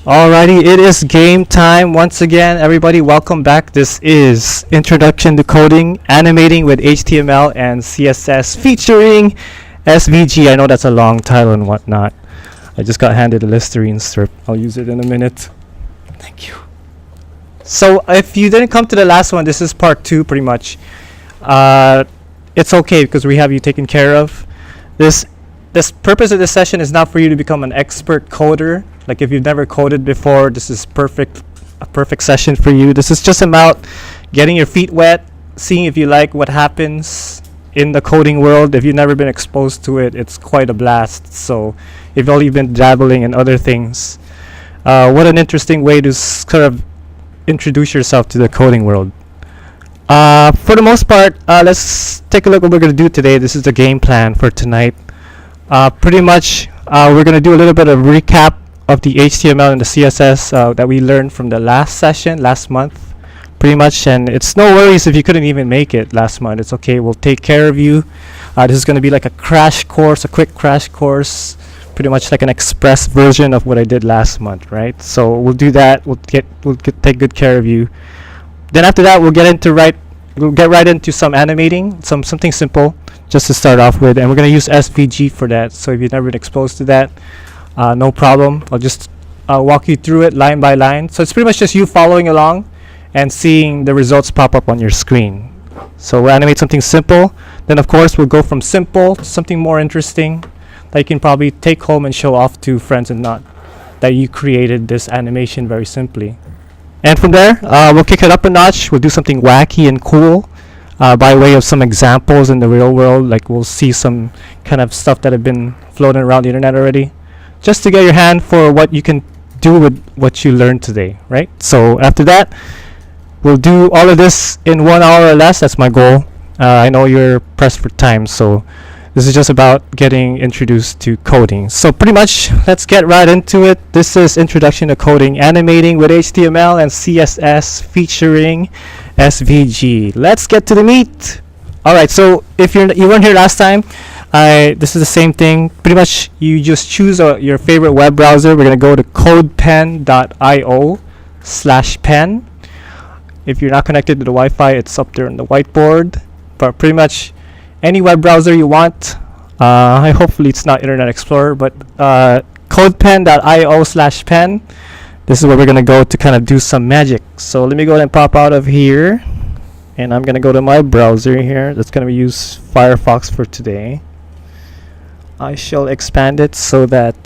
Alrighty, it is game time once again. Everybody, welcome back. This is Introduction to Coding, Animating with HTML and CSS featuring SVG. I know that's a long title and whatnot. I just got handed a Listerine strip. I'll use it in a minute. Thank you. So if you didn't come to the last one, this is part 2 pretty much. It's okay because we have you taken care of. This purpose of this session is not for you to become an expert coder. Like if you've never coded before, this is a perfect session for you. This is just about getting your feet wet, seeing if you like what happens in the coding world. If you've never been exposed to it, it's quite a blast. So if you've only been dabbling in other things, what an interesting way to sort of introduce yourself to the coding world. For the most part, let's take a look at what we're going to do today. This is the game plan for tonight. Pretty much, we're going to do a little bit of recap of the HTML and the CSS that we learned from the last month, pretty much. And it's no worries if you couldn't even make it last month. It's okay. We'll take care of you. This is going to be like a crash course, a quick crash course, pretty much like an express version of what I did last month, right? So we'll do that. We'll take good care of you. Then after that, we'll get right into some animating, something simple just to start off with, and we're going to use SVG for that. So if you've never been exposed to that, no problem. I'll just walk you through it line by line. So it's pretty much just you following along and seeing the results pop up on your screen. So we'll animate something simple. Then of course we'll go from simple to something more interesting that you can probably take home and show off to friends and not that you created this animation very simply. And from there, we'll kick it up a notch. We'll do something wacky and cool by way of some examples in the real world. Like we'll see some kind of stuff that have been floating around the internet already, just to get your hand for what you can do with what you learned today, right? So after that, we'll do all of this in 1 hour or less. That's my goal. I know you're pressed for time, so this is just about getting introduced to coding. So pretty much, let's get right into it. This is Introduction to Coding, Animating with HTML and CSS featuring SVG. Let's get to the meat. All right, so if you weren't here last time, this is the same thing. Pretty much, you just choose your favorite web browser. We're going to go to codepen.io/pen. If you're not connected to the Wi-Fi, it's up there on the whiteboard. But pretty much, any web browser you want. Hopefully it's not Internet Explorer, but codepen.io/pen. This is where we're going to go to kind of do some magic. So let me go ahead and pop out of here. And I'm going to go to my browser here. That's going to use Firefox for today. I shall expand it so that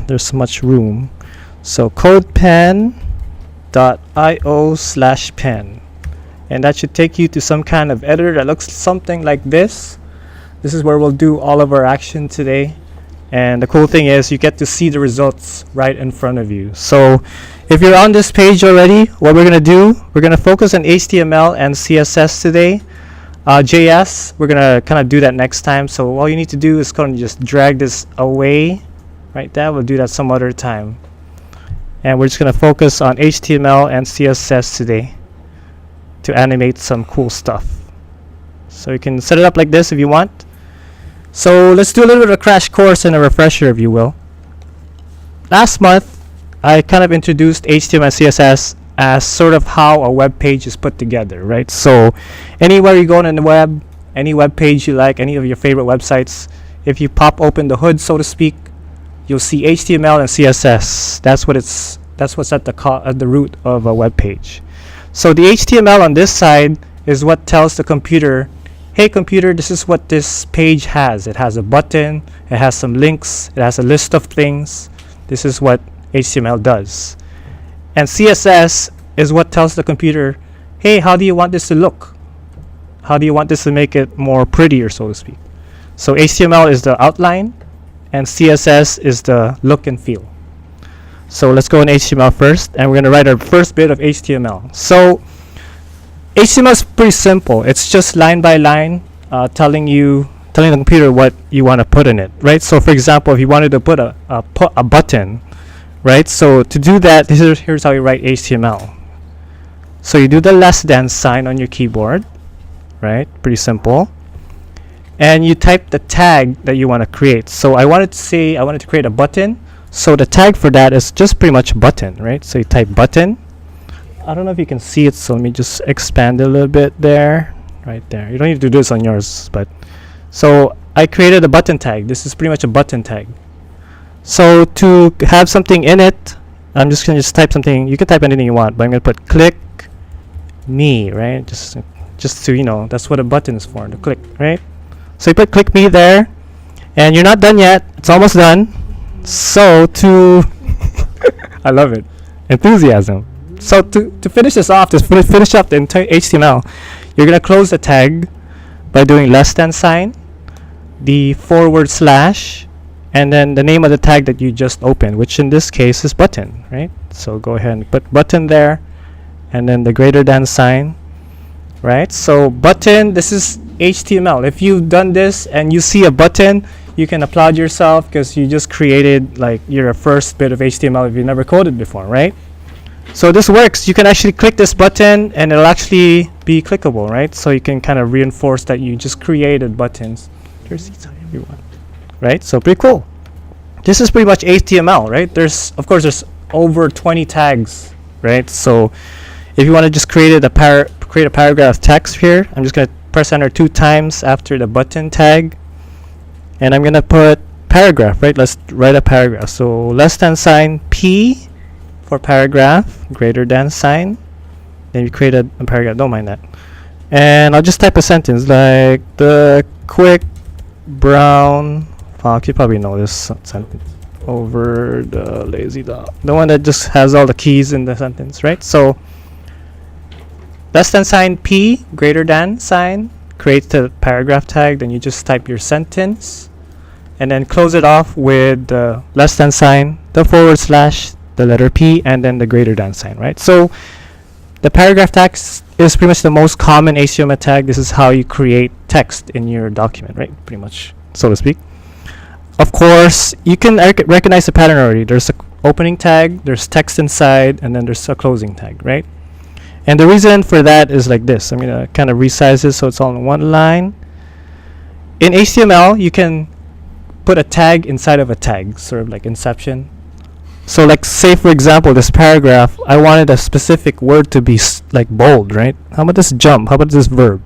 there's much room. So codepen.io/pen. And that should take you to some kind of editor that looks something like this. This is where we'll do all of our action today. And the cool thing is you get to see the results right in front of you. So if you're on this page already, what we're going to do, we're going to focus on HTML and CSS today. JS, we're going to kind of do that next time. So all you need to do is kind of just drag this away right there. We'll do that some other time. And we're just going to focus on HTML and CSS today to animate some cool stuff. So you can set it up like this if you want. So let's do a little bit of a crash course and a refresher, if you will. Last month, I kind of introduced HTML and CSS as sort of how a web page is put together, right? So anywhere you go on the web, any web page you like, any of your favorite websites, if you pop open the hood, so to speak, you'll see HTML and CSS. That's what's at the root of a web page. So the HTML on this side is what tells the computer, hey computer, this is what this page has. It has a button, it has some links, it has a list of things. This is what HTML does. And CSS is what tells the computer, hey, how do you want this to look? How do you want this to make it more prettier, so to speak? So HTML is the outline and CSS is the look and feel. So let's go in HTML first, and we're going to write our first bit of HTML. So HTML is pretty simple. It's just line by line telling the computer what you want to put in it, right? So for example, if you wanted to put a button, right? So to do that, here's how you write HTML. So you do the less than sign on your keyboard, right? Pretty simple. And you type the tag that you want to create. So I wanted to create a button. So the tag for that is just pretty much button, right? So you type button. I don't know if you can see it, so let me just expand it a little bit there, right there. You don't need to do this on yours, but so I created a button tag. This is pretty much a button tag. So to have something in it, I'm just gonna type something. You can type anything you want, but I'm gonna put click me, right? Just to, you know, that's what a button is for, to click, right? So you put click me there, and you're not done yet. It's almost done. So to I love it, enthusiasm. So to finish this off, to finish up the entire HTML, you're gonna close the tag by doing less than sign, the forward slash, and then the name of the tag that you just opened, which in this case is button, right? So go ahead and put button there, and then the greater than sign, right? So button, this is HTML. If you've done this and you see a button, you can applaud yourself because you just created like your first bit of HTML if you never coded before, right? So this works. You can actually click this button and it'll actually be clickable, right? So you can kind of reinforce that you just created buttons. Right? So pretty cool. This is pretty much HTML, right? There's, of course, there's over 20 tags, right? So if you want to just create a paragraph text here, I'm just going to press enter 2 times after the button tag. And I'm going to put paragraph, right? Let's write a paragraph. So less than sign P for paragraph, greater than sign. Then you create a paragraph, don't mind that. And I'll just type a sentence like the quick brown fox. You probably know this sentence. Over the lazy dog. The one that just has all the keys in the sentence, right? So less than sign P, greater than sign, creates the paragraph tag. Then you just type your sentence. And then close it off with the less than sign, the forward slash, the letter P, and then the greater than sign, right? So the paragraph tag is pretty much the most common HTML tag. This is how you create text in your document, right? Pretty much, so to speak. Of course, you can recognize the pattern already. There's an opening tag, there's text inside, and then there's a closing tag, right? And the reason for that is like this. I'm going to kind of resize this so it's all in one line. In HTML, you can put a tag inside of a tag, sort of like inception. So like say for example this paragraph, I wanted a specific word to be like bold, right? How about this jump? How about this verb?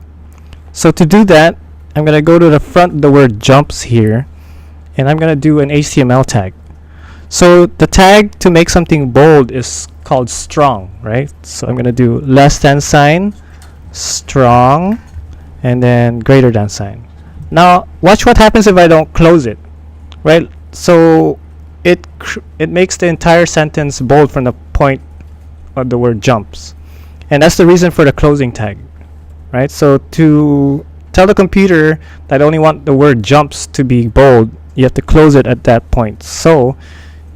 So to do that, I'm gonna go to the front of the word jumps here, and I'm gonna do an HTML tag. So the tag to make something bold is called strong, right? So I'm gonna do less than sign, strong, and then greater than sign. Now watch what happens if I don't close it, right? So it makes the entire sentence bold from the point of the word jumps, and that's the reason for the closing tag, right? So to tell the computer that I only want the word jumps to be bold, you have to close it at that point. So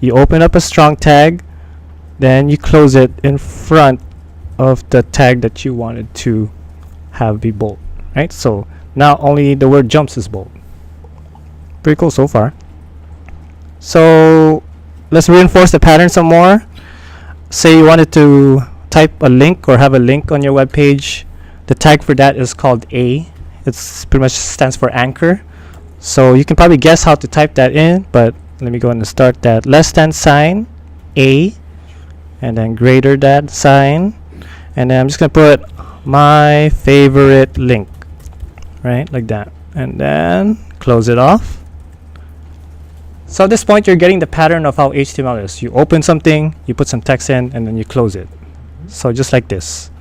you open up a strong tag, then you close it in front of the tag that you wanted to have be bold, right? So now only the word jumps is bold. Pretty cool so far. So let's reinforce the pattern some more. Say you wanted to type a link or have a link on your web page. The tag for that is called A. It's pretty much stands for anchor. So you can probably guess how to type that in, but let me go and start that. Less than sign A, and then greater than sign, and then I'm just gonna put my favorite link, right, like that, and then close it off. So at this point, you're getting the pattern of how HTML is. You open something, you put some text in, and then you close it. So just like this,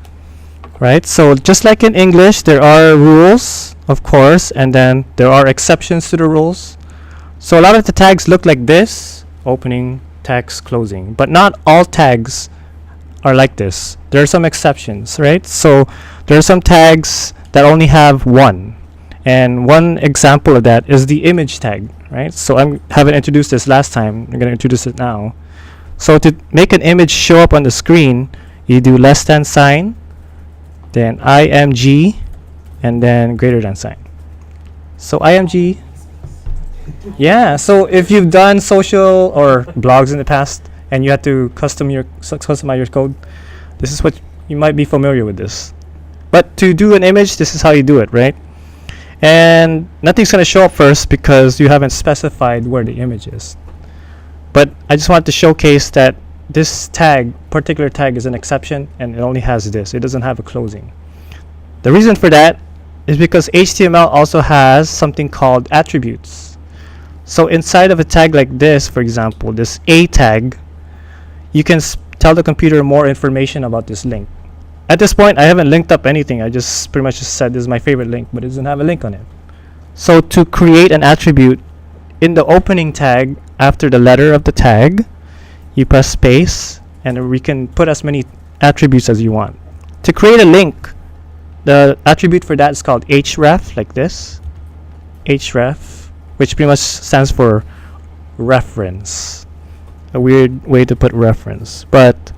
right? So just like in English, there are rules, of course, and then there are exceptions to the rules. So a lot of the tags look like this: opening, text, closing. But not all tags are like this. There are some exceptions, right? So there are some tags that only have one. And one example of that is the image tag, right? So I haven't introduced this last time. I'm going to introduce it now. So to make an image show up on the screen, you do less than sign, then img, and then greater than sign. So img, yeah. So if you've done social or blogs in the past and you had to customize your code, this is what you might be familiar with this. But to do an image, this is how you do it, right? And nothing's going to show up first because you haven't specified where the image is. But I just want to showcase that this particular tag is an exception, and it only has this. It doesn't have a closing. The reason for that is because HTML also has something called attributes. So inside of a tag like this, for example, this A tag, you can tell the computer more information about this link. At this point, I haven't linked up anything. I just pretty much just said this is my favorite link, but it doesn't have a link on it. So to create an attribute, in the opening tag, after the letter of the tag, you press space, and we can put as many attributes as you want. To create a link, the attribute for that is called href, like this. Href, which pretty much stands for reference. A weird way to put reference, but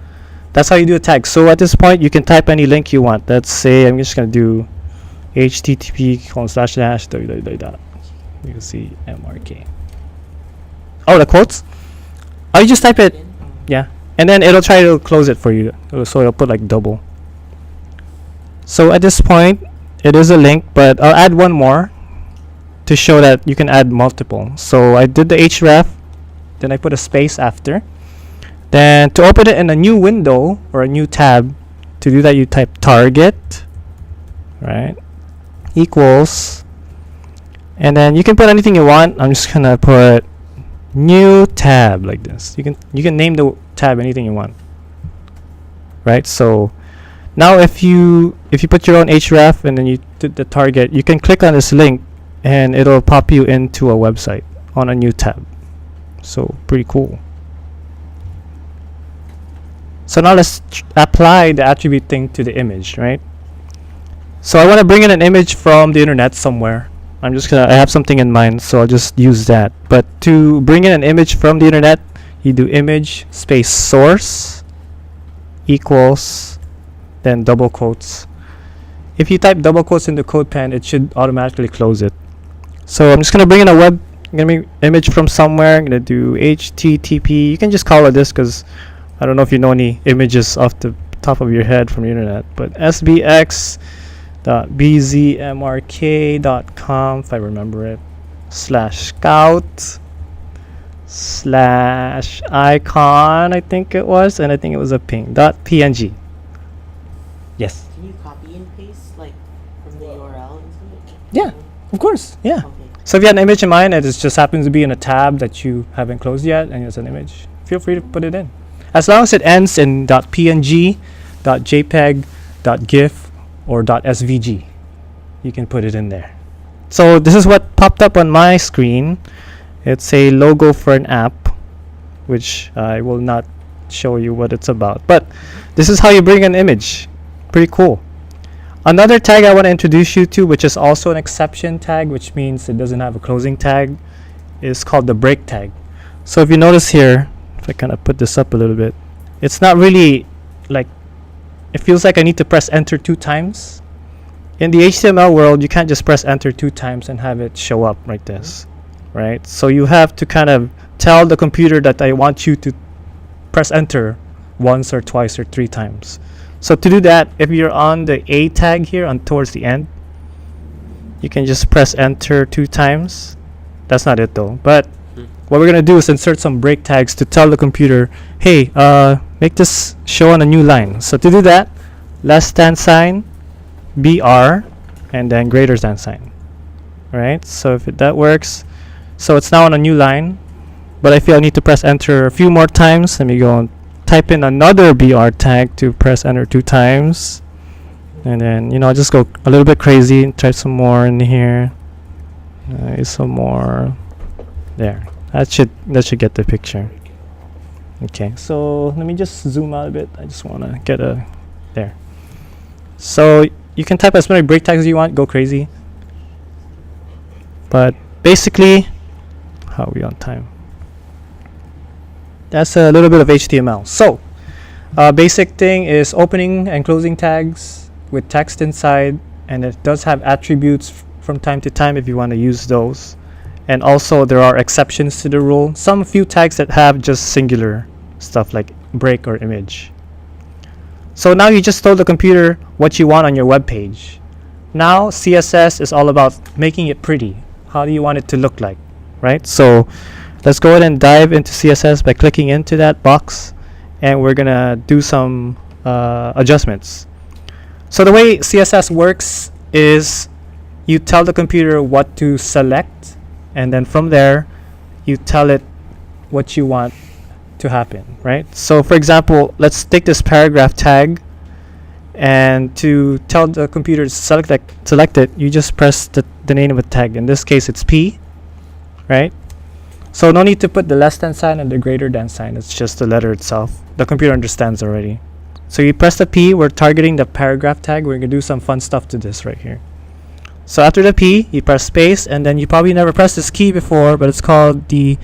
that's how you do a tag. So at this point, you can type any link you want. Let's say I'm just gonna do http:// you can see MRK. Oh, the quotes? Oh, you just type it. Yeah, and then it'll try to close it for you. So it'll put like double. So at this point, it is a link, but I'll add one more to show that you can add multiple. So I did the href, then I put a space after. Then to open it in a new window or a new tab, to do that you type target, right, equals, and then you can put anything you want. I'm just gonna put new tab like this. You can name the tab anything you want, right? So now if you put your own href and then you did the target, you can click on this link and it'll pop you into a website on a new tab. So pretty cool. So now let's apply the attribute thing to the image, right? So I want to bring in an image from the internet somewhere. I have something in mind, so I'll just use that. But to bring in an image from the internet, you do image space source equals, then double quotes. If you type double quotes in the code pen, it should automatically close it. So I'm just gonna bring in I'm gonna make image from somewhere. I'm gonna do HTTP. You can just call it this because I don't know if you know any images off the top of your head from the internet, but sbx.bzmrk.com, if I remember it, /scout/icon, I think it was, and I think it was a ping.png. Yes. Can you copy and paste like from the URL into it? Yeah, of course. Yeah. Okay. So if you had an image in mind and it just happens to be in a tab that you haven't closed yet and it's an image, feel free to put it in. As long as it ends in .png, .jpeg, .gif, or .svg, you can put it in there. So this is what popped up on my screen. It's a logo for an app, which I will not show you what it's about. But this is how you bring an image. Pretty cool. Another tag I want to introduce you to, which is also an exception tag, which means it doesn't have a closing tag, is called the break tag. So if you notice here, if I kind of put this up a little bit, it's not really like, it feels like I need to press enter 2 times. In the HTML world, you can't just press enter 2 times and have it show up like this, right? So you have to kind of tell the computer that I want you to press enter once or twice or 3 times. So to do that, if you're on the A tag here on towards the end, you can just press enter 2 times. That's not it though, but what we're gonna do is insert some break tags to tell the computer, hey, make this show on a new line. So to do that, $, BR, and then greater than sign. Right? So if that works, so it's now on a new line, but I feel I need to press enter a few more times. Let me go and type in another BR tag to press enter 2 times. And then, I'll just go a little bit crazy and try some more in here. Some more. There. That should get the picture. Okay, so let me just zoom out a bit. I just want to get there. So you can type as many break tags as you want, go crazy. But basically, how are we on time? That's a little bit of HTML. So basic thing is opening and closing tags with text inside, and it does have attributes from time to time if you want to use those. And also there are exceptions to the rule. Some few tags that have just singular stuff like break or image. So now you just told the computer what you want on your web page. Now CSS is all about making it pretty. How do you want it to look like, right? So Let's go ahead and dive into CSS by clicking into that box, and we're gonna do some adjustments. So the way CSS works is you tell the computer what to select, and then from there you tell it what you want to happen, right? So for example, let's take this paragraph tag, and to tell the computer to select it, you just press the name of a tag. In this case, it's P, right? So no need to put the less than sign and the greater than sign. It's just the letter itself. The computer understands already. So you press the P, we're targeting the paragraph tag. We're gonna do some fun stuff to this right here. So after the P, you press space, and then you probably never pressed this key before, but it's called the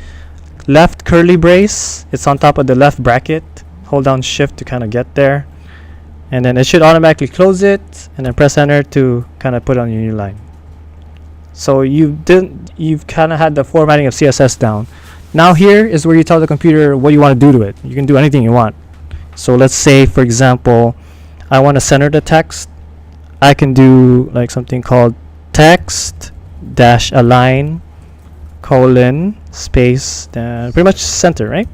left curly brace. It's on top of the left bracket. Hold down shift to kind of get there. And then it should automatically close it, and then press enter to kind of put on your new line. So you've kind of had the formatting of CSS down. Now here is where you tell the computer what you want to do to it. You can do anything you want. So let's say, for example, I want to center the text. I can do like something called text dash align colon space, then pretty much center, right?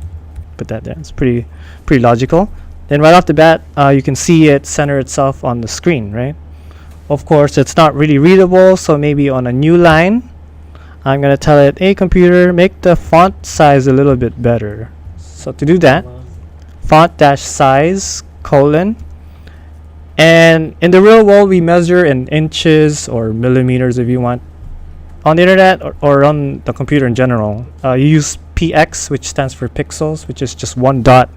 Put that there. It's pretty logical. Then right off the bat, you can see it center itself on the screen, right? Of course, it's not really readable, so maybe on a new line, I'm going to tell it, hey computer, make the font size a little bit better. So to do that, font dash size colon, and in the real world we measure in inches or millimeters if you want. On the internet or on the computer in general, you use px, which stands for pixels, which is just one dot.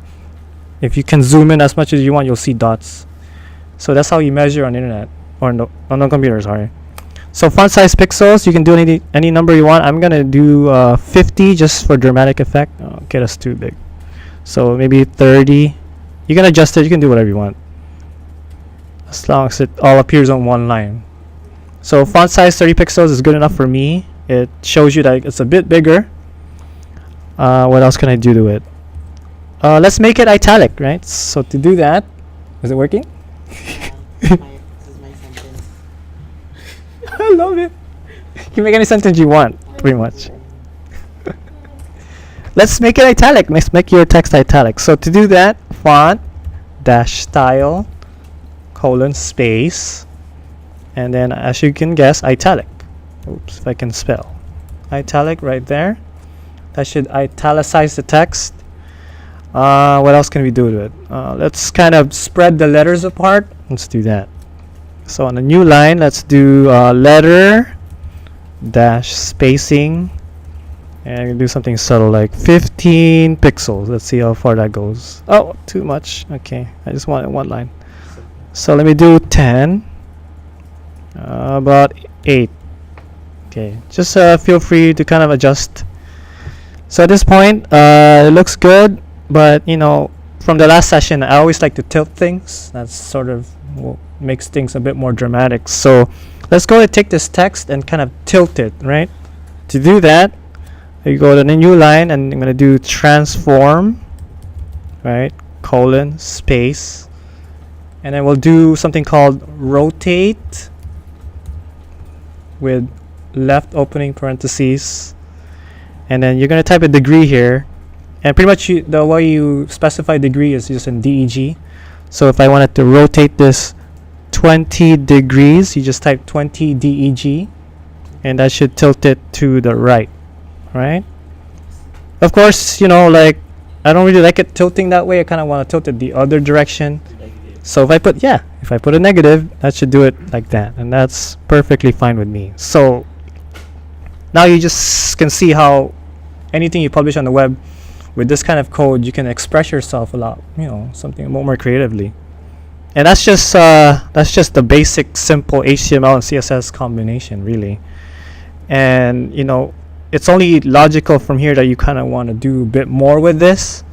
If you can zoom in as much as you want, you'll see dots. So that's how you measure on the internet, or on the computer, sorry. So font size pixels, you can do any number you want. I'm gonna do 50 just for dramatic effect. Oh, okay, that's too big. So maybe 30. You can adjust it, you can do whatever you want, as long as it all appears on one line. So font size 30 pixels is good enough for me. It shows you that it's a bit bigger. What else can I do to it? Let's make it italic, right? So to do that, is it working? This is my sentence. I love it. You can make any sentence you want, pretty much. Let's make it italic. Let's make your text italic. So to do that, font dash style colon space, and then as you can guess, italic. Oops, if I can spell. Italic right there. That should italicize the text. What else can we do to it? Let's kind of spread the letters apart. Let's do that. So on a new line, let's do letter dash spacing, and do something subtle like 15 pixels. Let's see how far that goes. Oh, too much. Okay, I just want one line. So let me do 10. About 8. Okay, just feel free to kind of adjust. So at this point, it looks good, but you know, from the last session, I always like to tilt things. That's sort of what makes things a bit more dramatic. So let's go and take this text and kind of tilt it, right? To do that, you go to the new line, and I'm going to do transform, right? Colon space, and then we'll do something called rotate with left opening parentheses, and then you're going to type a degree here, and pretty much the way you specify degree is just in DEG. So if I wanted to rotate this 20 degrees, you just type 20 DEG, and that should tilt it to the right, right? Of course, you know, like, I don't really like it tilting that way. I kind of want to tilt it the other direction. So if I put a negative, that should do it like that, and that's perfectly fine with me. So now you just can see how anything you publish on the web with this kind of code, you can express yourself a lot, you know, something a lot more creatively. And that's just the basic simple HTML and CSS combination, really. And you know, it's only logical from here that you kind of want to do a bit more with this.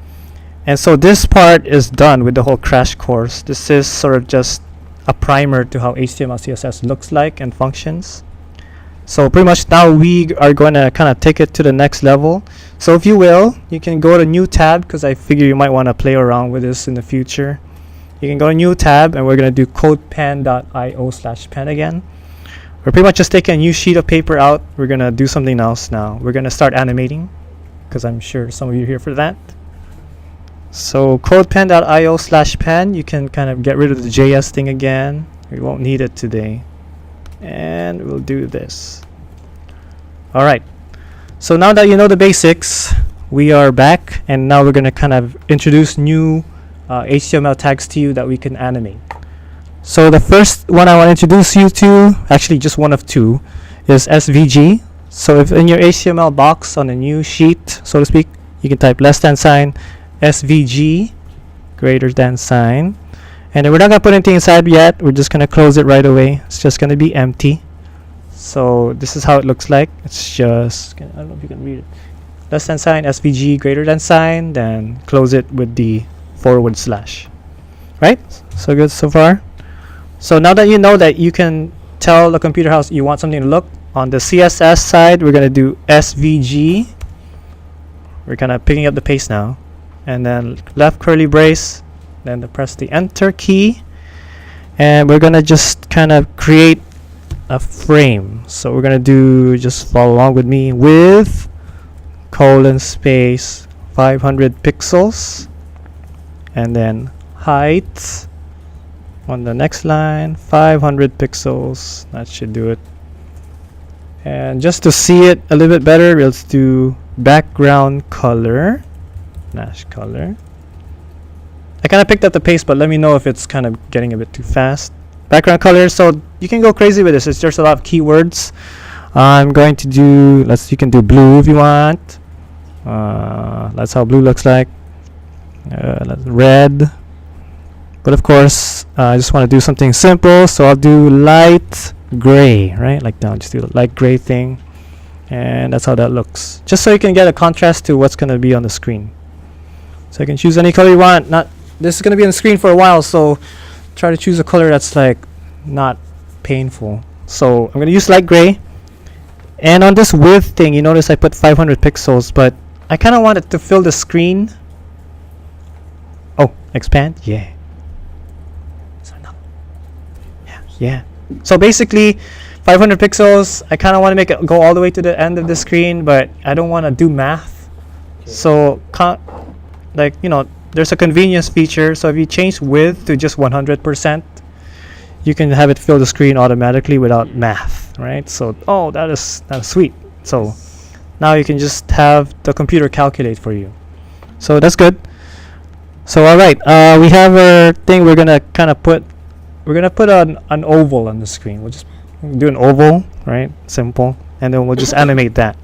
And so this part is done with the whole crash course. This is sort of just a primer to how HTML CSS looks like and functions. So pretty much now we are going to kind of take it to the next level. So if you will, you can go to new tab, because I figure you might want to play around with this in the future. You can go to new tab, and we're going to do codepen.io/pen again. We're pretty much just taking a new sheet of paper out. We're going to do something else now. We're going to start animating. because I'm sure some of you are here for that. So codepen.io/pen, you can kind of get rid of the JS thing again. We won't need it today. And we'll do this. All right. So now that you know the basics, we are back, and now we're going to kind of introduce new HTML tags to you that we can animate. So the first one I want to introduce you to, actually just one of two, is SVG. So if in your HTML box on a new sheet, so to speak, you can type >sign SVG greater than sign. And then we're not going to put anything inside yet. We're just going to close it right away. It's just going to be empty. So this is how it looks like. It's just, I don't know if you can read it. >sign SVG greater than sign, then close it with the /. Right? So good so far? So now that you know that you can tell the computer how you want something to look, on the CSS side, we're going to do SVG. We're kind of picking up the pace now. And then left curly brace, then press the enter key. And we're going to just kind of create a frame. So we're going to do, just follow along with me, with :space 500 pixels. And then height on the next line, 500 pixels. That should do it. And just to see it a little bit better, let's do background color --color. I kind of picked up the pace, but let me know if it's kind of getting a bit too fast. Background color, so you can go crazy with this. It's just a lot of keywords. I'm going to do, you can do blue if you want. That's how blue looks like. Red. But of course, I just want to do something simple, so I'll do light gray, right? Like now, just do the light gray thing. And that's how that looks. Just so you can get a contrast to what's going to be on the screen. So you can choose any color you want. This is going to be on the screen for a while, so try to choose a color that's like not painful. So I'm going to use light gray. And on this width thing, you notice I put 500 pixels, but I kind of want it to fill the screen. Oh, expand? Yeah. Yeah. So basically, 500 pixels, I kind of want to make it go all the way to the end of the screen, but I don't want to do math. Okay. So, there's a convenience feature. So if you change width to just 100%, you can have it fill the screen automatically without math, right? So, that is sweet. So now you can just have the computer calculate for you. So that's good. So all right, we have our thing. We're gonna put an oval on the screen. We'll just do an oval, right? Simple, and then we'll just animate that.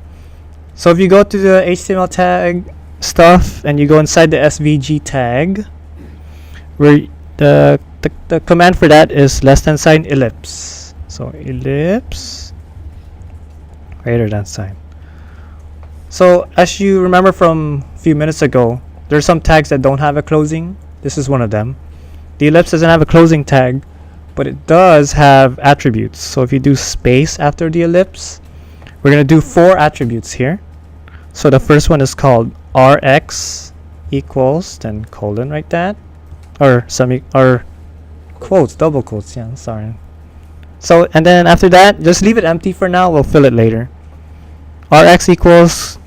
So if you go to the HTML tag stuff and you go inside the SVG tag, where the command for that is >sign ellipse. So ellipse greater than sign. So as you remember from a few minutes ago, there's some tags that don't have a closing. This is one of them. The ellipse doesn't have a closing tag, but it does have attributes. So if you do space after the ellipse, we're going to do 4 attributes here. So the first one is called rx equals, then colon, write that, or quotes, double quotes. Yeah, sorry. So and then after that, just leave it empty for now. We'll fill it later. Rx equals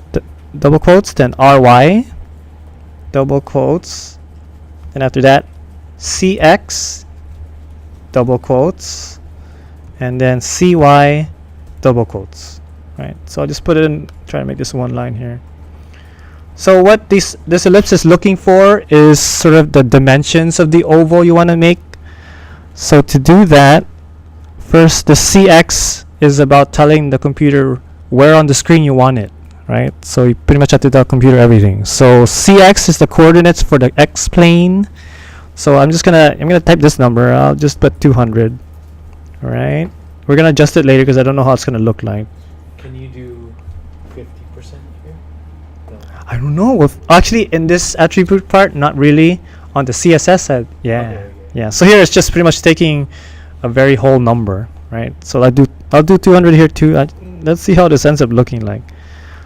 double quotes, then ry double quotes, and after that cx double quotes, and then cy double quotes, right? So I'll just put it in, try to make this one line here. So what this ellipse is looking for is sort of the dimensions of the oval you want to make. So to do that, first the cx is about telling the computer where on the screen you want it, right? So you pretty much have to tell the computer everything. So cx is the coordinates for the x plane. So I'm gonna type this number. I'll just put 200. All right. We're gonna adjust it later because I don't know how it's gonna look like. Can you do 50% here? No. I don't know. Actually, in this attribute part, not really. On the CSS side, yeah, Okay. yeah. So here it's just pretty much taking a very whole number, right? So I'll do 200 here too. Let's see how this ends up looking like.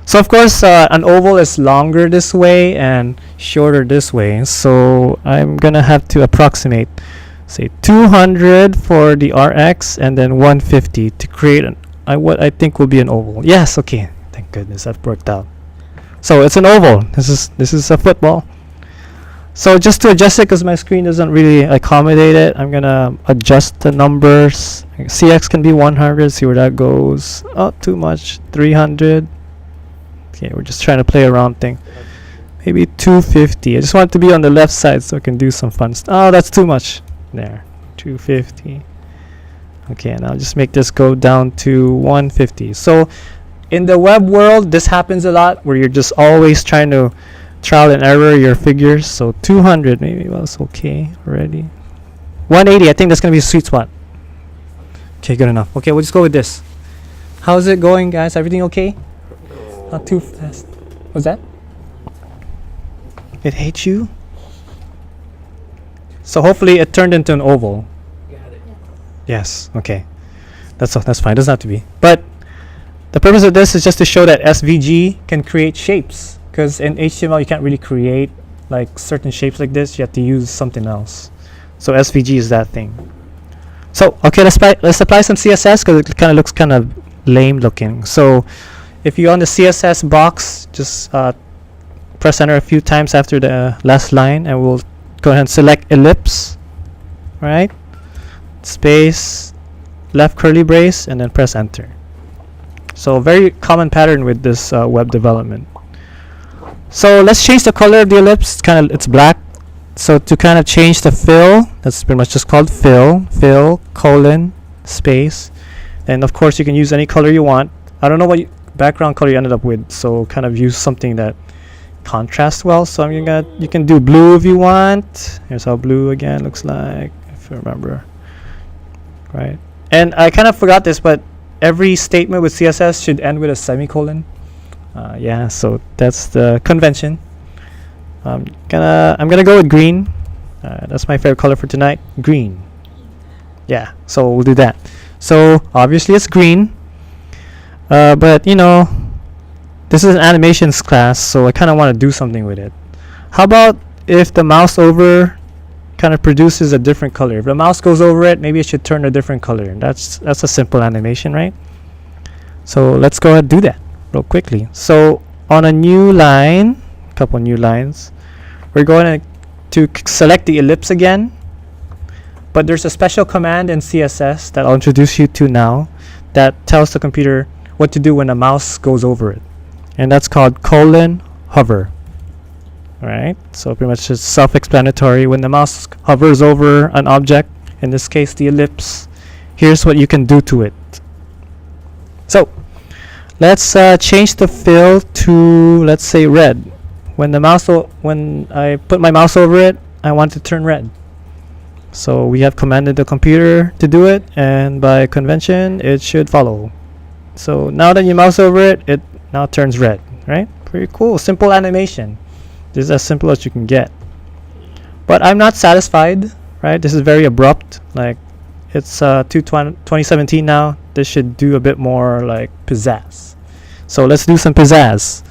So of course, an oval is longer this way and shorter this way. So I'm gonna have to approximate, say 200 for the RX and then 150 to create what I think will be an oval. Yes, okay. Thank goodness that worked out. So it's an oval. This is a football. So just to adjust it, because my screen doesn't really accommodate it, I'm gonna adjust the numbers. CX can be 100. See where that goes. Oh, too much. 300. Okay, we're just trying to play around thing. Maybe 250. I just want it to be on the left side so I can do some fun stuff. Oh, that's too much. There, 250. Okay, and I'll just make this go down to 150. So in the web world, this happens a lot where you're just always trying to trial and error your figures. So 200 maybe was okay already. 180, I think that's gonna be a sweet spot. Okay, good enough. Okay, we'll just go with this. How's it going, guys? Everything okay? Not too fast. What's that? It hates you? So hopefully it turned into an oval. Got it. Yes, okay. That's fine, doesn't have to be. But the purpose of this is just to show that SVG can create shapes. Because in HTML you can't really create like certain shapes like this. You have to use something else. So SVG is that thing. So okay, let's apply some CSS because it kind of looks kind of lame looking. So if you're on the CSS box, just press enter a few times after the last line, and we'll go ahead and select ellipse. Right? Space, left curly brace, and then press enter. So very common pattern with this web development. So let's change the color of the ellipse. It's black. So to kind of change the fill, that's pretty much just called fill, colon, space. And of course you can use any color you want. I don't know what background color you ended up with, so kind of use something that contrasts well. So you can do blue if you want. Here's how blue again looks like, if you remember. Right. And I kind of forgot this, but every statement with CSS should end with a semicolon. Yeah, so that's the convention. I'm gonna go with green. That's my favorite color for tonight. Green. Yeah, so we'll do that. So obviously it's green, but you know, this is an animations class, so I kind of want to do something with it. How about if the mouse over kind of produces a different color? If the mouse goes over it, maybe it should turn a different color. That's a simple animation, right? So let's go ahead and do that real quickly. So on a new line, couple new lines, we're going to select the ellipse again, but there's a special command in CSS that I'll introduce you to now that tells the computer what to do when a mouse goes over it, and that's called :hover. Alright, so pretty much just self-explanatory. When the mouse hovers over an object, in this case the ellipse, here's what you can do to it. So let's change the fill to, let's say, red. When I put my mouse over it, I want it to turn red. So we have commanded the computer to do it, and by convention it should follow. So now that you mouse over it, it now turns red, right? Pretty cool, simple animation. This is as simple as you can get. But I'm not satisfied, right? This is very abrupt. Like, it's 2017 now. This should do a bit more like pizzazz. So let's do some pizzazz.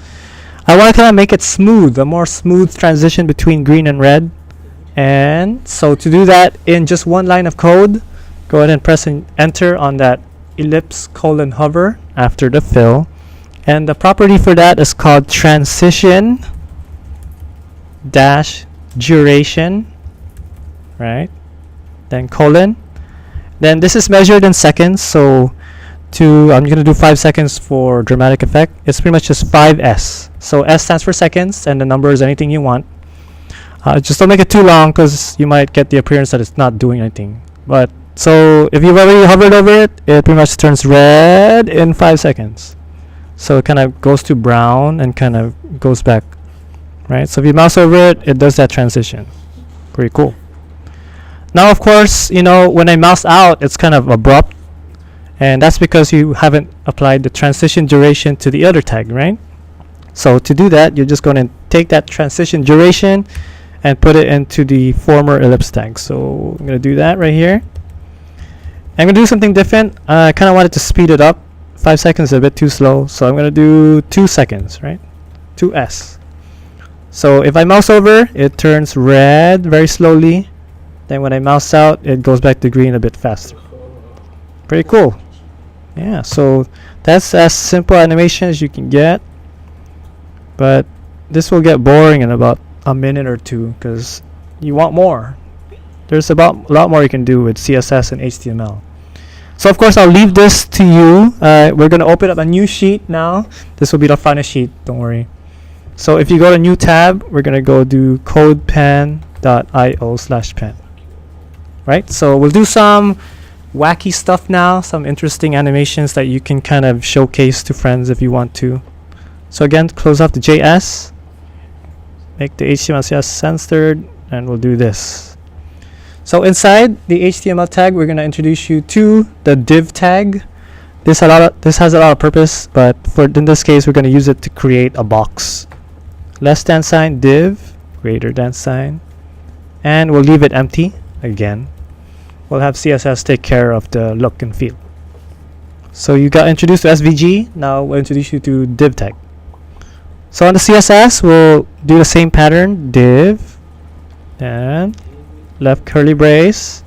I want to kind of make it smooth, a more smooth transition between green and red. And so to do that in just one line of code, go ahead and press enter on that ellipse : hover after the fill. And the property for that is called transition dash duration, right? Then colon. Then this is measured in seconds, so I'm going to do 5 seconds for dramatic effect. It's pretty much just 5s. So S stands for seconds, and the number is anything you want. Just don't make it too long, because you might get the appearance that it's not doing anything. But so if you've already hovered over it, it pretty much turns red in 5 seconds. So it kind of goes to brown and kind of goes back, right? So if you mouse over it, it does that transition. Pretty cool. Now, of course, you know, when I mouse out, it's kind of abrupt, and that's because you haven't applied the transition duration to the other tag, right? So to do that, you're just going to take that transition duration and put it into the former ellipse tag. So I'm going to do that right here. I'm going to do something different. I kind of wanted to speed it up. 5 seconds is a bit too slow, so I'm going to do 2 seconds, right? 2s. So if I mouse over, it turns red very slowly. Then when I mouse out, it goes back to green a bit faster. Pretty cool. Yeah, so that's as simple animation as you can get. but this will get boring in about a minute or two because you want more. There's about a lot more you can do with CSS and HTML. So of course I'll leave this to you. We're going to open up a new sheet now. This will be the final sheet, don't worry. So if you go to new tab, we're going to go do codepen.io/pen. Right? So we'll do some wacky stuff now, some interesting animations that you can kind of showcase to friends if you want to. So again, close off the JS, make the HTML CSS censored, and we'll do this. So inside the HTML tag, we're going to introduce you to the div tag. This has a lot of purpose, but in this case, we're going to use it to create a box. Less than sign div, greater than sign, and we'll leave it empty again. We'll have CSS take care of the look and feel. So you got introduced to SVG. Now we'll introduce you to div tag. So on the CSS, we'll do the same pattern, div, and left curly brace,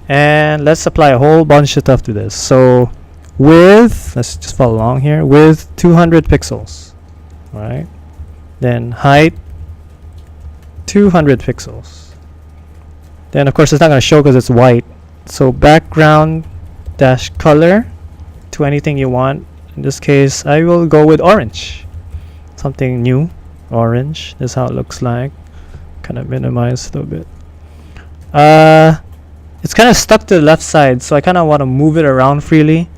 and let's apply a whole bunch of stuff to this. So width, let's just follow along here, width 200 pixels, right? Then height 200 pixels. Then of course it's not going to show because it's white. So background dash color to anything you want. In this case, I will go with orange. Something new, orange. This is how it looks like. Kind of minimize a little bit. It's kind of stuck to the left side, so I kind of want to move it around freely.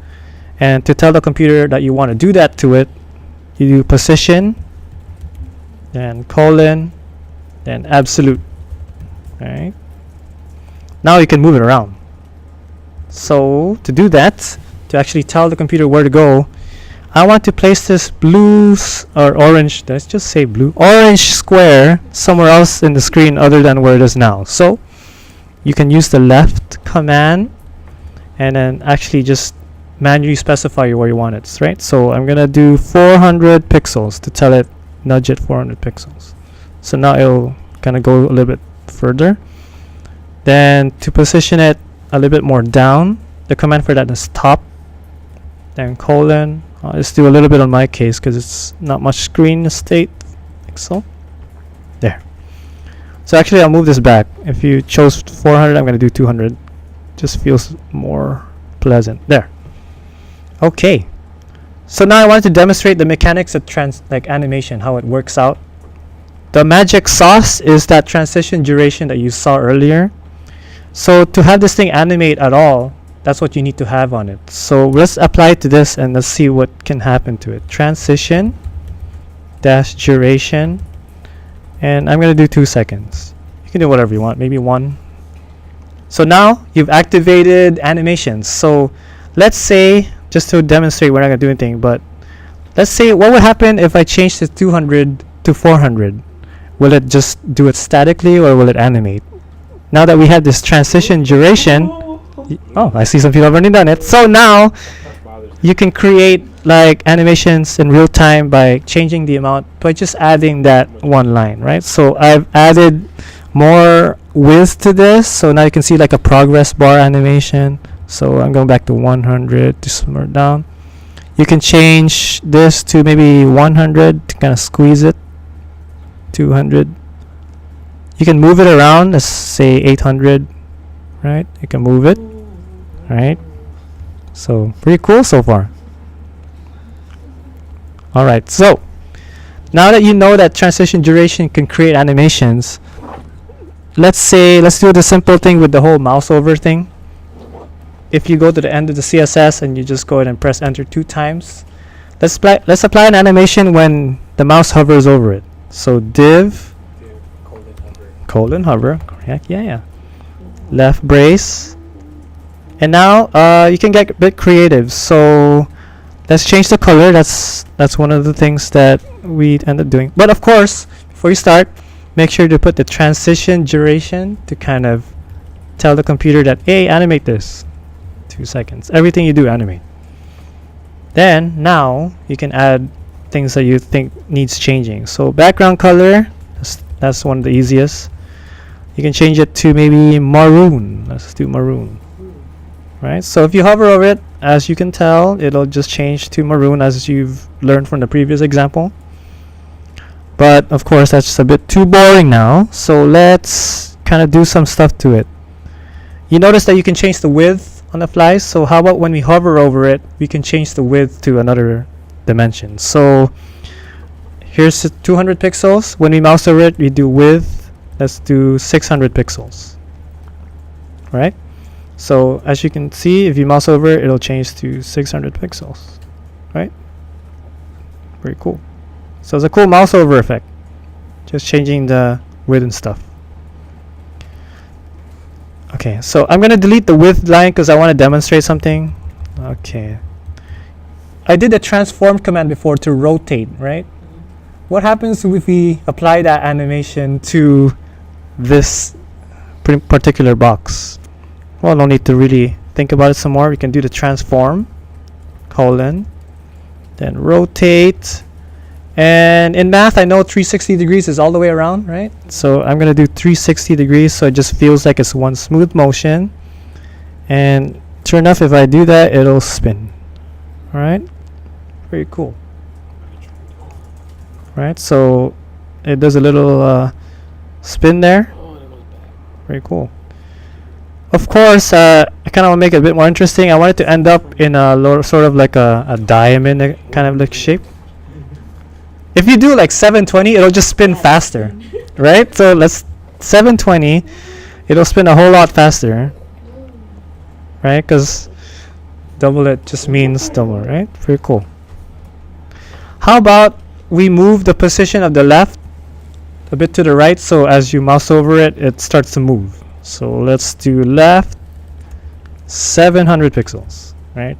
And to tell the computer that you want to do that to it, you do position, then colon, then absolute. Right? Now you can move it around. So to do that, to actually tell the computer where to go, I want to place this blue or orange, let's just say blue, orange square somewhere else in the screen other than where it is now. So you can use the left command and then actually just manually specify where you want it, right? So I'm gonna do 400 pixels to tell it, nudge it 400 pixels. So now it'll kind of go a little bit further. Then to position it a little bit more down, the command for that is top, then colon. I'll just do a little bit on my case because it's not much screen estate, like so. There. So actually I'll move this back. If you chose 400, I'm going to do 200. Just feels more pleasant. There. Okay. So now I wanted to demonstrate the mechanics of animation, how it works out. The magic sauce is that transition duration that you saw earlier. So to have this thing animate at all, that's what you need to have on it. So let's apply it to this and let's see what can happen to it. Transition dash duration, and I'm going to do 2 seconds. You can do whatever you want, maybe 1. So now you've activated animations. So let's say, just to demonstrate, we're not going to do anything, but let's say what would happen if I change the 200 to 400? Will it just do it statically or will it animate? Now that we have this transition duration, oh, I see some people have already done it. So now you can create like animations in real time by changing the amount, by just adding that one line, right? So I've added more width to this. So now you can see like a progress bar animation. So I'm going back to 100 to simmer down. You can change this to maybe 100 to kind of squeeze it. 200. You can move it around. Let's say 800, right? You can move it, right? So pretty cool so far. All right. So now that you know that transition duration can create animations, let's do the simple thing with the whole mouse over thing. If you go to the end of the CSS and you just go ahead and press enter 2 times, let's apply an animation when the mouse hovers over it. So div colon hover, correct? Yeah. Left brace, and now you can get a bit creative. So let's change the color. That's one of the things that we end up doing. But of course, before you start, make sure to put the transition duration to kind of tell the computer that, hey, animate this. 2 seconds. Everything you do, animate. Then now you can add things that you think needs changing. So background color, that's one of the easiest. You can change it to maybe maroon. Let's do maroon. Right? So if you hover over it, as you can tell, it'll just change to maroon as you've learned from the previous example. But of course that's just a bit too boring now, so let's kind of do some stuff to it. You notice that you can change the width on the fly, so how about when we hover over it, we can change the width to another dimension. So here's 200 pixels. When we mouse over it, we do width, let's do 600 pixels. Right? So as you can see, if you mouse over it, it'll change to 600 pixels. Right? Very cool. So it's a cool mouse over effect. Just changing the width and stuff. Okay, so I'm going to delete the width line because I want to demonstrate something. Okay. I did the transform command before to rotate, right? What happens if we apply that animation to this particular box? Well, no need to really think about it some more. We can do the transform, colon, then rotate. And in math, I know 360 degrees is all the way around, right? So I'm going to do 360 degrees so it just feels like it's one smooth motion. And sure enough, if I do that, it'll spin. All right? Very cool. Right? So it does a little spin there. Very cool. Of course, I kind of want to make it a bit more interesting. I want it to end up in a sort of like a diamond kind of like shape. If you do like 720, it'll just spin faster, right? So let's 720, it'll spin a whole lot faster, right? Because double it just means double, right? Very cool. How about we move the position of the left a bit to the right, so as you mouse over it, it starts to move. So let's do left 700 pixels, right?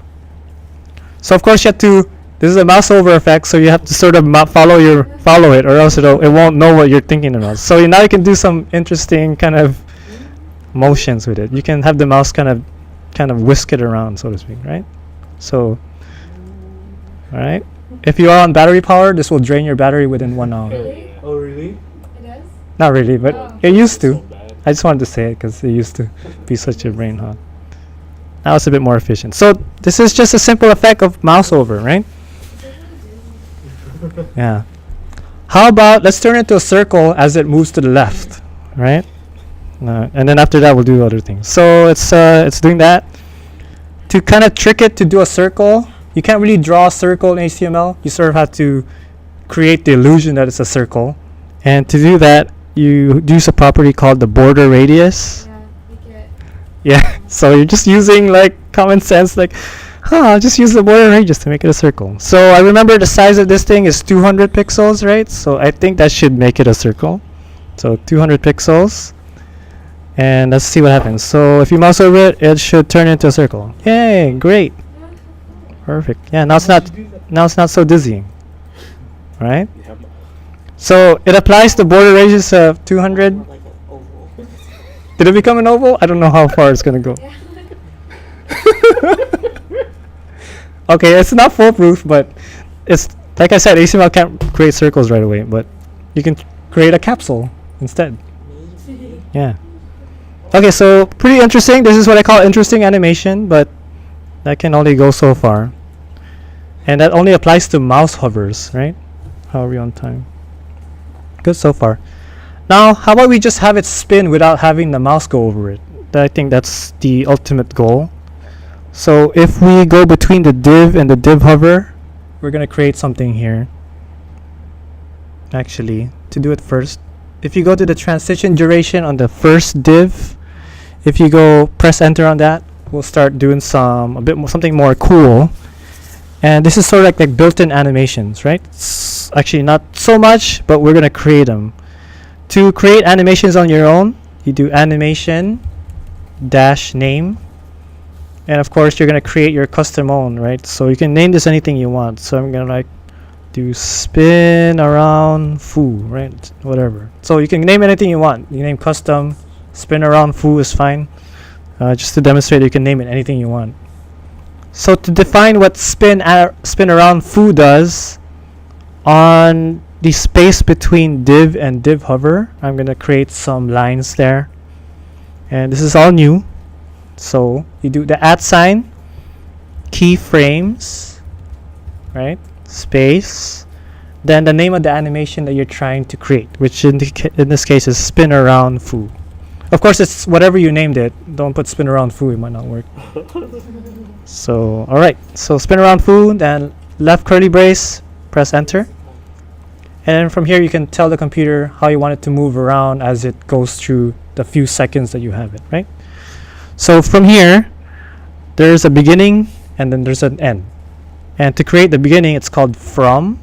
So of course you have to. This is a mouse over effect, so you have to sort of follow it, or else it won't know what you're thinking about. So now you can do some interesting kind of motions with it. You can have the mouse kind of whisk it around, so to speak, right? So, all right. If you are on battery power, this will drain your battery within 1 hour. Really? Oh, really? It does? Not really, but it used to. I just wanted to say it because it used to be such a brain hog. Now it's a bit more efficient. So this is just a simple effect of mouse over, right? Yeah. How about let's turn it to a circle as it moves to the left, right? And then after that we'll do other things. So it's doing that. To kind of trick it to do a circle, you can't really draw a circle in HTML. You sort of have to create the illusion that it's a circle. And to do that, you use a property called the border radius. Yeah, make it. Yeah. So you're just using like common sense, like, I'll just use the border radius to make it a circle. So I remember the size of this thing is 200 pixels, right? So I think that should make it a circle. So 200 pixels. And let's see what happens. So if you mouse over it, it should turn into a circle. Yay, great. Perfect. Yeah, now it's not so dizzying. Right? So it applies the border radius of 200. More like an oval. Did it become an oval? I don't know how far it's going to go. Okay, it's not foolproof, but it's like I said, HTML can't create circles right away, but you can create a capsule instead. Yeah. Okay, so pretty interesting. This is what I call interesting animation, but that can only go so far. And that only applies to mouse hovers, right? How are we on time? Good so far. Now, how about we just have it spin without having the mouse go over it? I think that's the ultimate goal. So if we go between the div and the div hover, we're going to create something here. Actually, to do it first, if you go to the transition duration on the first div, if you go press enter on that, we'll start doing something more cool. And this is sort of like built-in animations, right? It's actually not so much, but we're going to create them. To create animations on your own, you do animation dash name. And of course, you're going to create your custom own, right? So you can name this anything you want. So I'm going to like do spin around foo, right? Whatever. So you can name anything you want. You name custom, spin around foo is fine. Just to demonstrate, you can name it anything you want. So to define what spin around foo does, on the space between div and div hover, I'm going to create some lines there. And this is all new. So you do the @ keyframes, right? Space. then the name of the animation that you're trying to create, which in this case is spin around foo. Of course, it's whatever you named it. Don't put spin around foo, it might not work. So, alright. So spin around foo, then left curly brace, press enter. And from here you can tell the computer how you want it to move around as it goes through the few seconds that you have it, right? So from here, there's a beginning and then there's an end. And to create the beginning, it's called from,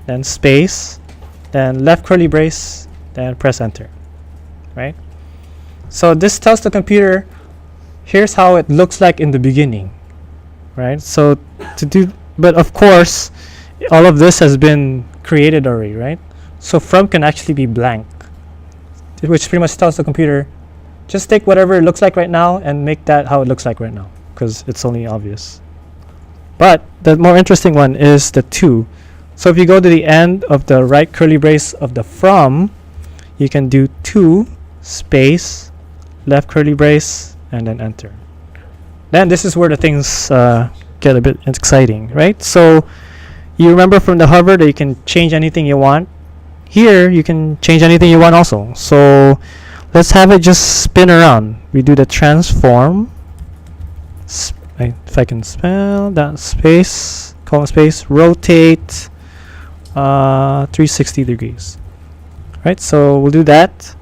then space, then left curly brace, then press enter, right? So this tells the computer, here's how it looks like in the beginning, right? So to do, but of course, all of this has been created already, right? So from can actually be blank, which pretty much tells the computer, just take whatever it looks like right now and make that how it looks like right now, because it's only obvious. But the more interesting one is the to. So if you go to the end of the right curly brace of the from, you can do to space left curly brace and then enter. Then this is where the things get a bit exciting, right? So you remember from the hover that you can change anything you want. Here you can change anything you want also. So let's have it just spin around. We do the transform. If I can spell that, space, colon space, rotate 360 degrees. Right, so we'll do that.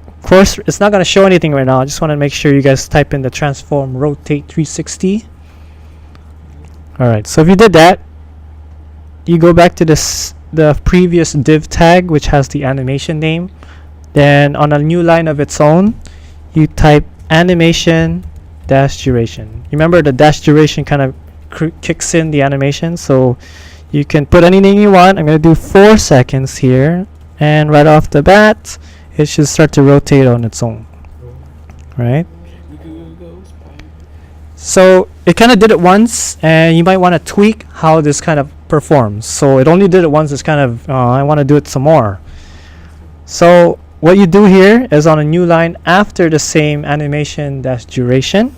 Of course, it's not going to show anything right now. I just want to make sure you guys type in the transform rotate 360. Alright, so if you did that, you go back to the previous div tag, which has the animation name. Then on a new line of its own, you type animation dash duration. Remember, the dash duration kind of kicks in the animation, so you can put anything you want. I'm going to do 4 seconds here, and right off the bat it should start to rotate on its own, right? So it kind of did it once, and you might want to tweak how this kind of performs. So it only did it once. It's kind of I want to do it some more. So what you do here is on a new line after the same animation dash duration,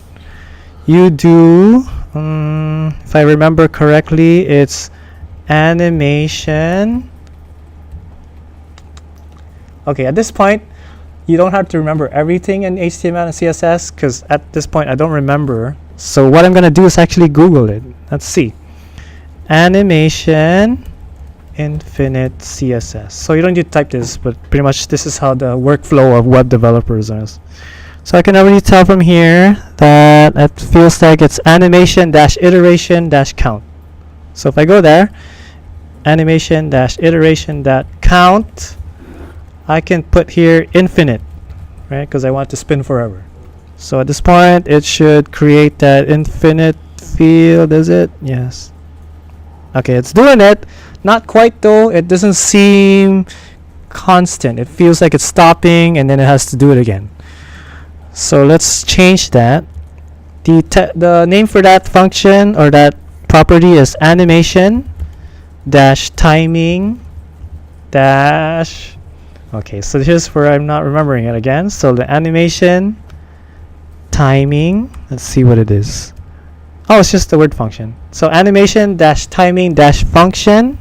you do, if I remember correctly, it's animation. Okay, at this point, you don't have to remember everything in HTML and CSS, because at this point I don't remember. So what I'm going to do is actually Google it. Let's see. Animation infinite CSS. So you don't need to type this, but pretty much this is how the workflow of web developers is. So I can already tell from here that it feels like it's animation dash iteration dash count. So if I go there, animation dash iteration dot count, I can put here infinite, right? Because I want it to spin forever. So at this point, it should create that infinite field, is it? Yes. Okay, it's doing it. Not quite though. It doesn't seem constant. It feels like it's stopping and then it has to do it again. So let's change that. The name for that function or that property is animation dash timing dash. Okay, so here's where I'm not remembering it again. So the animation timing. Let's see what it is. Oh, it's just the word function. So animation dash timing dash function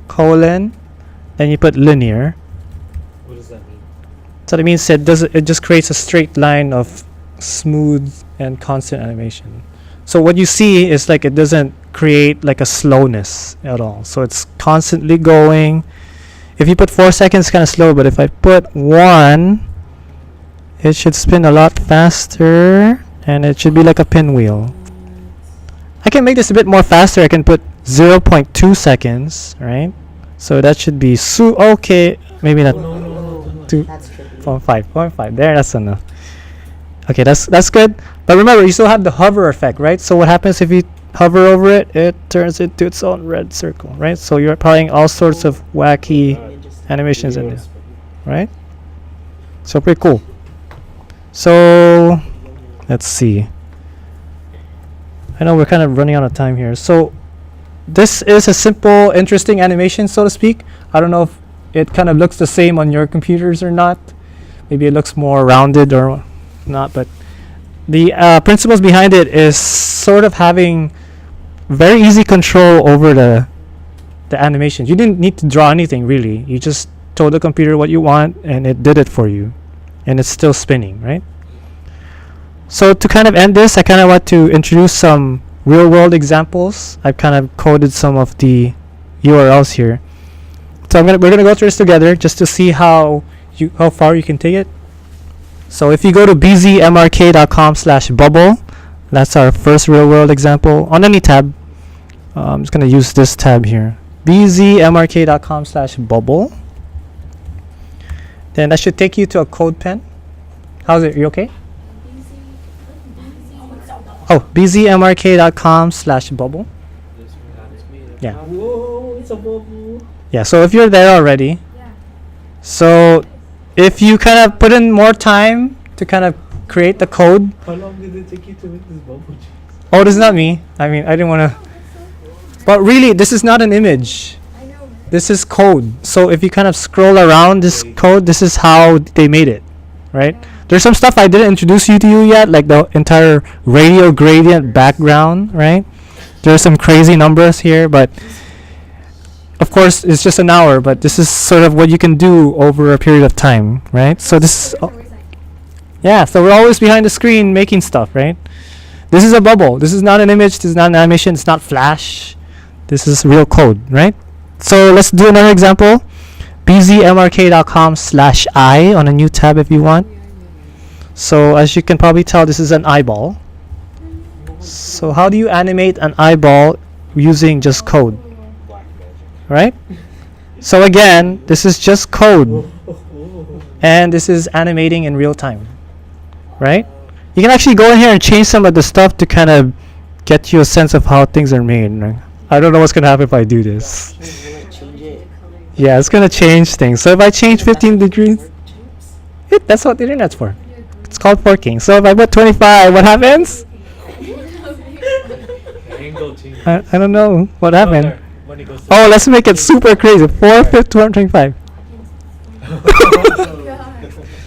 colon, then you put linear. What does that mean? So that means it just creates a straight line of smooth and constant animation. So what you see is like it doesn't create like a slowness at all. So it's constantly going. If you put 4 seconds, it's kind of slow, but if I put 1, it should spin a lot faster, and it should be like a pinwheel. I can make this a bit more faster. I can put 0.2 seconds, right? So that should be okay. Maybe not. That's tricky. 0.5. There, that's enough. Okay, that's good. But remember, you still have the hover effect, right? So what happens if you hover over it? It turns into its own red circle, right? So you're applying all sorts of wacky animations in there, right? So pretty cool. So let's see. I know we're kind of running out of time here. So this is a simple, interesting animation, so to speak. I don't know if it kind of looks the same on your computers or not. Maybe it looks more rounded or not, but the principles behind it is sort of having very easy control over the the animations. You didn't need to draw anything really. You just told the computer what you want and it did it for you, and it's still spinning, right? So to kind of end this, I kind of want to introduce some real world examples. I've kind of coded some of the URLs here. So we're gonna go through this together just to see how far you can take it. So if you go to bzmrk.com/bubble, that's our first real world example on any tab. I'm just gonna use this tab here, bzmrk.com/bubble. Then that should take you to a code pen. How's it? You okay? Oh, bzmrk.com/bubble. Yeah. Whoa, it's a bubble. Yeah, so if you're there already, so if you kind of put in more time to kind of create the code. How long did it take you to make this bubble? Oh, this is not me. I mean, I didn't want to. But really, this is not an image. This is code. So if you kind of scroll around this code, this is how they made it, right? There's some stuff I didn't introduce you to yet, like the entire radio gradient background, right? There's some crazy numbers here, but of course it's just an hour, but this is sort of what you can do over a period of time, right? So this is, yeah, so we're always behind the screen making stuff, right? This is a bubble. This is not an image. This is not an animation. It's not Flash. This is real code, right? So let's do another example. bzmrk.com/I on a new tab if you want. So as you can probably tell, this is an eyeball. So how do you animate an eyeball using just code? Right? So again, this is just code. And this is animating in real time. Right? You can actually go in here and change some of the stuff to kind of get you a sense of how things are made. Right? I don't know what's going to happen if I do this. Yeah, it's going to change things. So if I change 15 degrees, that's what the internet's for. It's called forking. So if I put 25, what happens? I don't know what happened. Oh, let's make it super crazy. 4, 5, 225.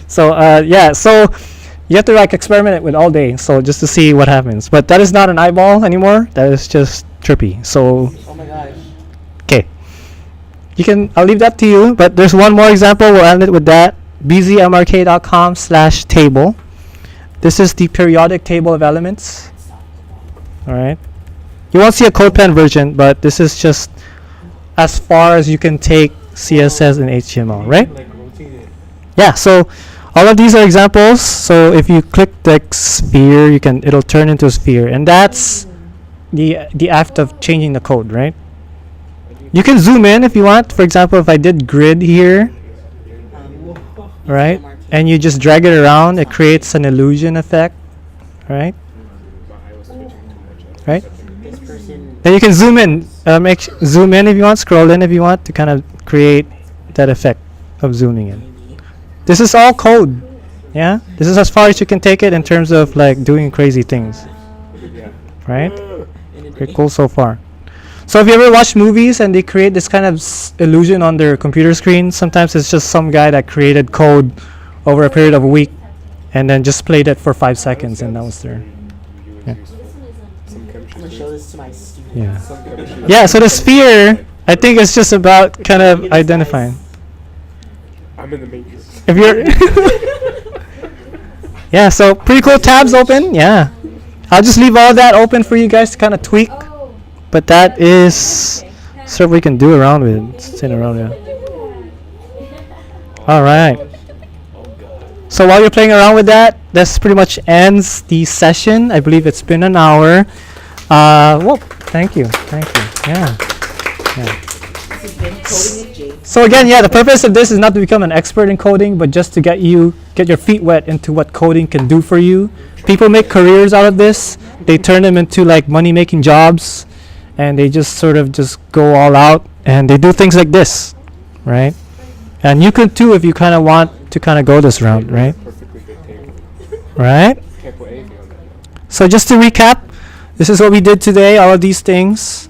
So yeah, so you have to like experiment it with all day, so just to see what happens. But that is not an eyeball anymore. That is just trippy. So Oh my gosh. okay, I'll leave that to you. But there's one more example. We'll end it with that. bzmrk.com/table. This is the periodic table of elements. All right. You won't see a CodePen version, but this is just as far as you can take CSS and HTML, right? Yeah. So all of these are examples. So if you click the sphere, it'll turn into a sphere, and that's the act of changing the code, right? You can zoom in if you want. For example, if I did grid here, right, and you just drag it around, it creates an illusion effect, right? Right? Then you can zoom in, zoom in if you want, scroll in if you want to kind of create that effect of zooming in. This is all code, yeah? This is as far as you can take it in terms of like doing crazy things, right? Pretty cool so far. So if you ever watch movies and they create this kind of illusion on their computer screen, sometimes it's just some guy that created code over a period of a week and then just played it for 5 seconds and that was there. Yeah. I'm gonna show this to my students. Yeah. Yeah, so the sphere, I think it's just about kind of identifying. I'm in the matrix. If you're yeah, so pretty cool tabs open. Yeah. I'll just leave all that open for you guys to kind of tweak. But that is stuff we can do around with. Sitting around here. Alright. So while you're playing around with that, this pretty much ends the session. I believe it's been an hour. Whoa, thank you. Yeah. So again, yeah, the purpose of this is not to become an expert in coding, but just to get your feet wet into what coding can do for you. People make careers out of this. They turn them into like money-making jobs, and they just sort of just go all out, and they do things like this, right? And you can too if you kind of want to kind of go this route, right? Right? So just to recap, this is what we did today, all of these things,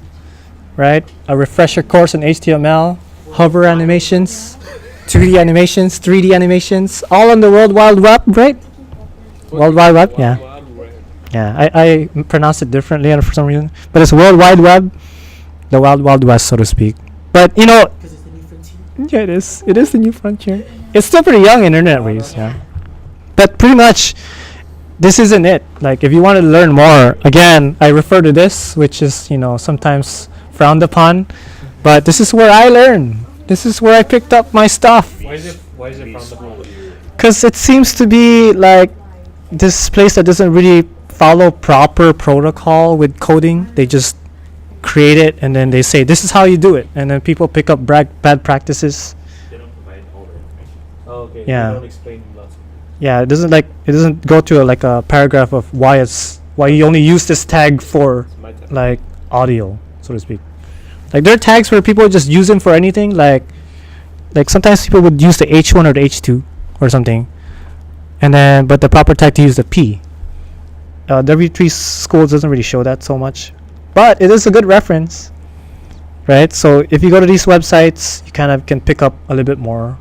right? A refresher course in HTML, hover animations, 2D animations, 3D animations, all on the World Wide Web, right? World Wide Web, yeah. Yeah, I pronounce it differently for some reason, but it's World Wide Web, the Wild Wild West, so to speak. But you know, Because it's the new frontier. yeah, it is. It is the new frontier. It's still pretty young internet ways, yeah. But pretty much, this isn't it. Like, if you want to learn more, again, I refer to this, which is, you know, sometimes frowned upon, but this is where I learn. This is where I picked up my stuff. Why is it frowned upon? Because it seems to be like this place that doesn't really follow proper protocol with coding. They just create it and then they say, this is how you do it. And then people pick up bad practices. They don't provide all the information. Oh, okay. Yeah. They don't explain lots. Yeah, it doesn't go to like a paragraph of why you only use this tag for It's my time. like audio, so to speak. Like there are tags where people just use them for anything. Like sometimes people would use the H1 or the H2 or something, and then but the proper tag to use the P. W3 schools doesn't really show that so much, but it is a good reference, right? So if you go to these websites, you kind of can pick up a little bit more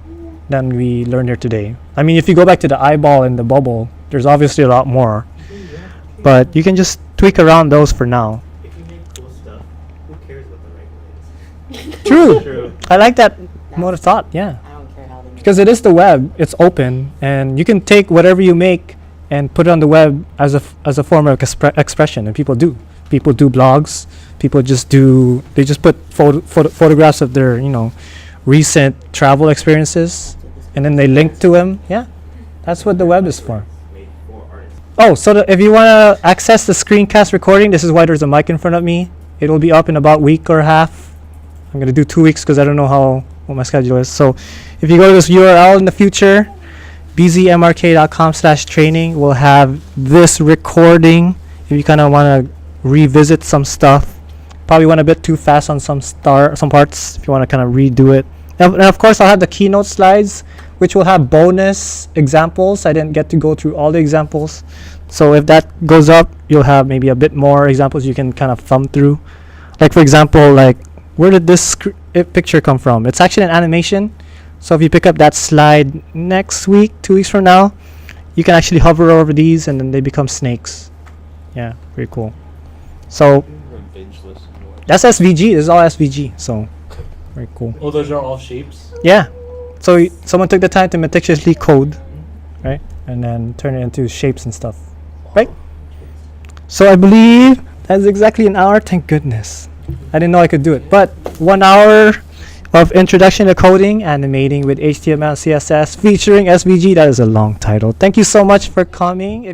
than we learned here today. I mean, if you go back to the eyeball and the bubble, there's obviously a lot more, but you can just tweak around those for now. If you make cool stuff, who cares what the right way is? True. True. I like that mode of thought. Yeah. I don't care how they make Because it is the web, it's open, and you can take whatever you make and put it on the web as a form of expression, and people do blogs, they just put photographs of their recent travel experiences, and then they link to them. Yeah, that's what the web is for. Made for artists. Oh, so if you want to access the screencast recording, this is why there's a mic in front of me. It'll be up in about a week or a half. I'm gonna do 2 weeks because I don't know what my schedule is. So if you go to this URL in the future, bzmrk.com/training, will have this recording. If you kind of want to revisit some stuff, probably went a bit too fast on some parts. If you want to kind of redo it, and of course I'll have the keynote slides, which will have bonus examples. I didn't get to go through all the examples, so if that goes up, you'll have maybe a bit more examples you can kind of thumb through. Like for example, like where did this picture come from? It's actually an animation. So if you pick up that slide next week, 2 weeks from now, you can actually hover over these and then they become snakes. Yeah, pretty cool. So that's SVG. This is all SVG. So very cool. Oh, those are all shapes? Yeah. So someone took the time to meticulously code, right? And then turn it into shapes and stuff, right? So I believe that's exactly an hour. Thank goodness. I didn't know I could do it. But 1 hour of Introduction to Coding, Animating with HTML, CSS, featuring SVG. That is a long title. Thank you so much for coming.